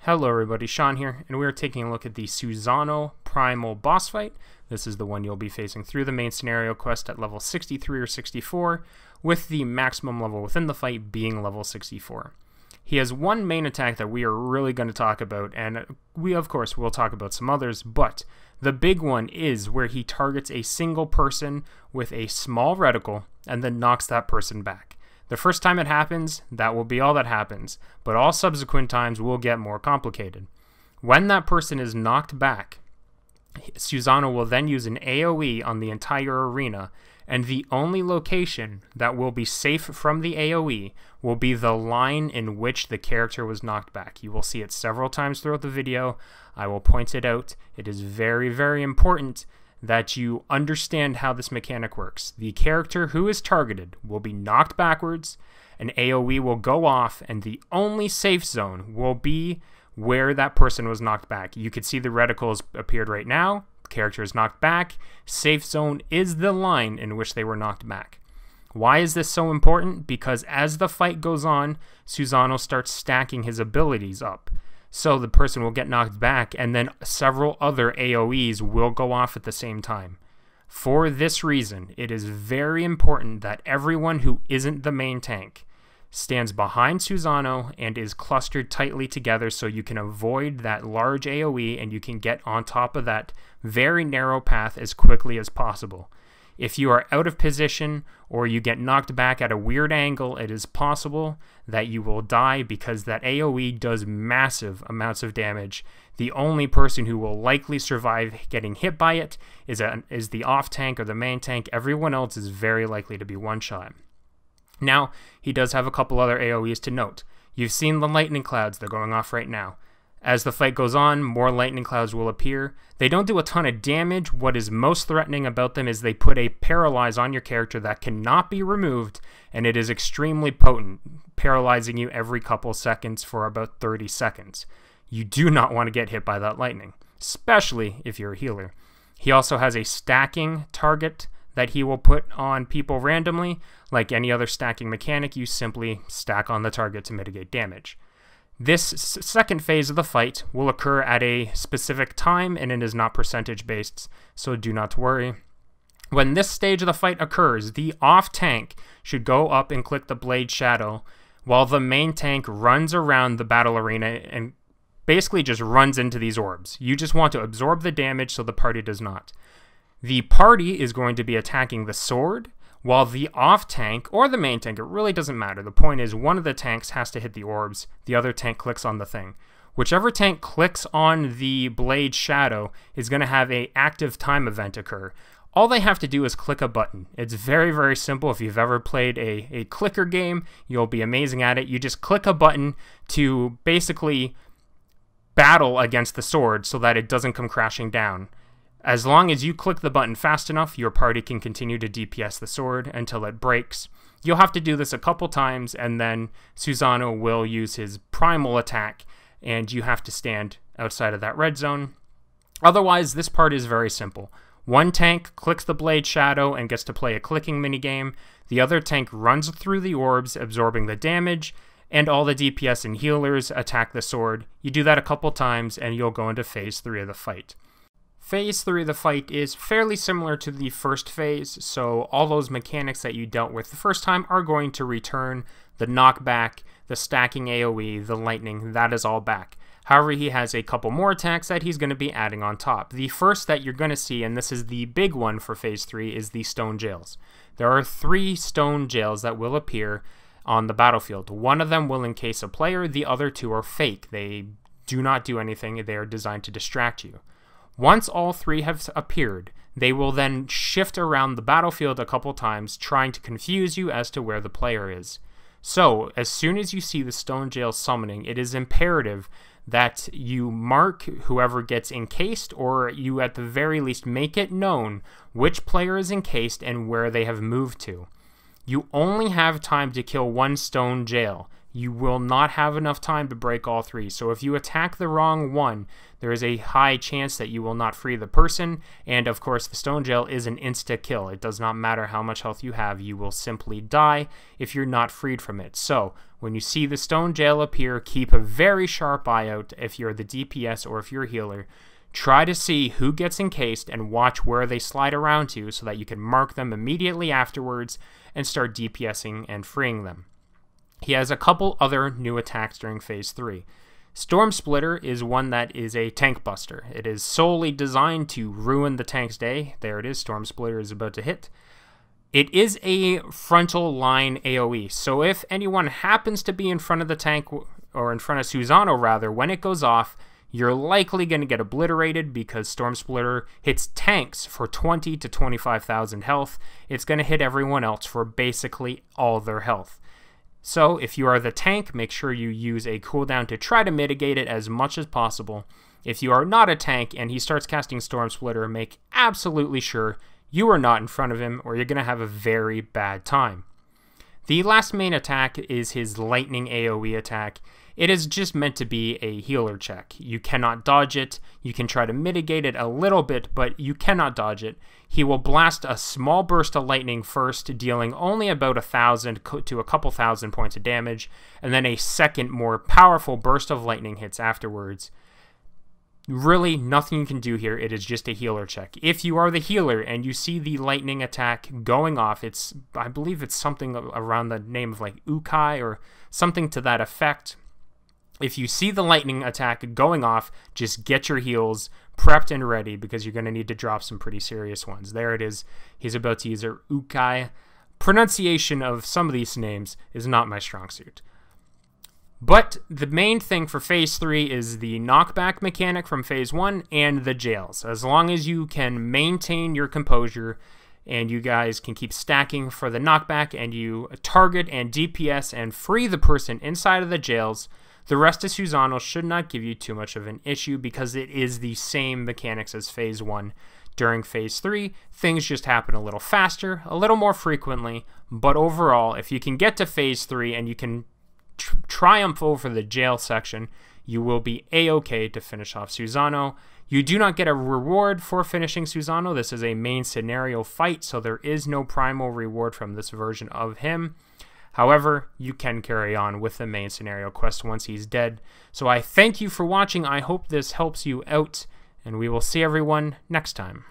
Hello everybody, Sean here, and we are taking a look at the Susano Primal boss fight. This is the one you'll be facing through the main scenario quest at level 63 or 64, with the maximum level within the fight being level 64. He has one main attack that we are really going to talk about, and we of course will talk about some others, but the big one is where he targets a single person with a small reticle and then knocks that person back. The first time it happens, that will be all that happens, but all subsequent times will get more complicated. When that person is knocked back, Susano will then use an AoE on the entire arena, and the only location that will be safe from the AoE will be the line in which the character was knocked back. You will see it several times throughout the video. I will point it out. It is very, very important that you understand how this mechanic works. The character who is targeted will be knocked backwards, an AoE will go off, and the only safe zone will be where that person was knocked back. You can see the reticles appeared right now. The character is knocked back. Safe zone is the line in which they were knocked back. Why is this so important? Because as the fight goes on, Susano starts stacking his abilities up. So the person will get knocked back, and then several other AoEs will go off at the same time. For this reason, it is very important that everyone who isn't the main tank stands behind Susano and is clustered tightly together so you can avoid that large AoE and you can get on top of that very narrow path as quickly as possible. If you are out of position or you get knocked back at a weird angle, it is possible that you will die because that AoE does massive amounts of damage. The only person who will likely survive getting hit by it is the off tank or the main tank. Everyone else is very likely to be one-shot. Now, he does have a couple other AoEs to note. You've seen the lightning clouds, they're going off right now. As the fight goes on, more lightning clouds will appear. They don't do a ton of damage. What is most threatening about them is they put a paralyze on your character that cannot be removed, and it is extremely potent, paralyzing you every couple seconds for about 30 seconds. You do not want to get hit by that lightning, especially if you're a healer. He also has a stacking target that he will put on people randomly. Like any other stacking mechanic, you simply stack on the target to mitigate damage. This second phase of the fight will occur at a specific time, and it is not percentage based, so do not worry. When this stage of the fight occurs, the off tank should go up and click the blade shadow while the main tank runs around the battle arena and basically just runs into these orbs. You just want to absorb the damage so the party does not. The party is going to be attacking the sword, while the off tank, or the main tank, it really doesn't matter. The point is one of the tanks has to hit the orbs, the other tank clicks on the thing. Whichever tank clicks on the blade shadow is going to have an active time event occur. All they have to do is click a button. It's very, very simple. If you've ever played a clicker game, you'll be amazing at it. You just click a button to basically battle against the sword so that it doesn't come crashing down. As long as you click the button fast enough, your party can continue to DPS the sword until it breaks. You'll have to do this a couple times, and then Susano will use his primal attack, and you have to stand outside of that red zone. Otherwise, this part is very simple. One tank clicks the blade shadow and gets to play a clicking minigame. The other tank runs through the orbs, absorbing the damage, and all the DPS and healers attack the sword. You do that a couple times, and you'll go into phase 3 of the fight. Phase 3 of the fight is fairly similar to the first phase, so all those mechanics that you dealt with the first time are going to return. The knockback, the stacking AoE, the lightning, that is all back. However, he has a couple more attacks that he's going to be adding on top. The first that you're going to see, and this is the big one for phase 3, is the stone jails. There are 3 stone jails that will appear on the battlefield. One of them will encase a player, the other 2 are fake. They do not do anything, they are designed to distract you. Once all 3 have appeared, they will then shift around the battlefield a couple times, trying to confuse you as to where the player is. So, as soon as you see the stone jail summoning, it is imperative that you mark whoever gets encased, or you at the very least make it known which player is encased and where they have moved to. You only have time to kill 1 stone jail. you will not have enough time to break all 3. So if you attack the wrong one, there is a high chance that you will not free the person, and of course the stone jail is an insta-kill. It does not matter how much health you have, you will simply die if you're not freed from it. So when you see the stone jail appear, keep a very sharp eye out if you're the DPS or if you're a healer. Try to see who gets encased and watch where they slide around to so that you can mark them immediately afterwards and start DPSing and freeing them. He has a couple other new attacks during Phase 3. Storm Splitter is one that is a tank buster. It is solely designed to ruin the tank's day. There it is, Storm Splitter is about to hit. It is a frontal line AoE, so if anyone happens to be in front of the tank, or in front of Susano rather, when it goes off, you're likely going to get obliterated because Storm Splitter hits tanks for 20 to 25,000 health. It's going to hit everyone else for basically all their health. So if you are the tank, make sure you use a cooldown to try to mitigate it as much as possible. If you are not a tank and he starts casting Storm Splitter, make absolutely sure you are not in front of him or you're going to have a very bad time. The last main attack is his Lightning AoE attack. It is just meant to be a healer check. You cannot dodge it. You can try to mitigate it a little bit, but you cannot dodge it. He will blast a small burst of lightning first, dealing only about 1,000 to a couple thousand points of damage, and then a second, more powerful burst of lightning hits afterwards. Really, nothing you can do here. It is just a healer check. If you are the healer and you see the lightning attack going off, I believe it's something around the name of like Ukai or something to that effect. If you see the lightning attack going off, just get your heals prepped and ready because you're going to need to drop some pretty serious ones. There it is. He's about to use a Ukai. Pronunciation of some of these names is not my strong suit. But the main thing for Phase 3 is the knockback mechanic from Phase 1 and the jails. As long as you can maintain your composure and you guys can keep stacking for the knockback and you target and DPS and free the person inside of the jails, the rest of Susano should not give you too much of an issue because it is the same mechanics as Phase 1. During Phase 3, things just happen a little faster, a little more frequently, but overall, if you can get to Phase 3 and you can triumph over the jail section, you will be a-okay to finish off Susano. You do not get a reward for finishing Susano. This is a main scenario fight, so there is no primal reward from this version of him. However, you can carry on with the main scenario quest once he's dead. So I thank you for watching. I hope this helps you out, and we will see everyone next time.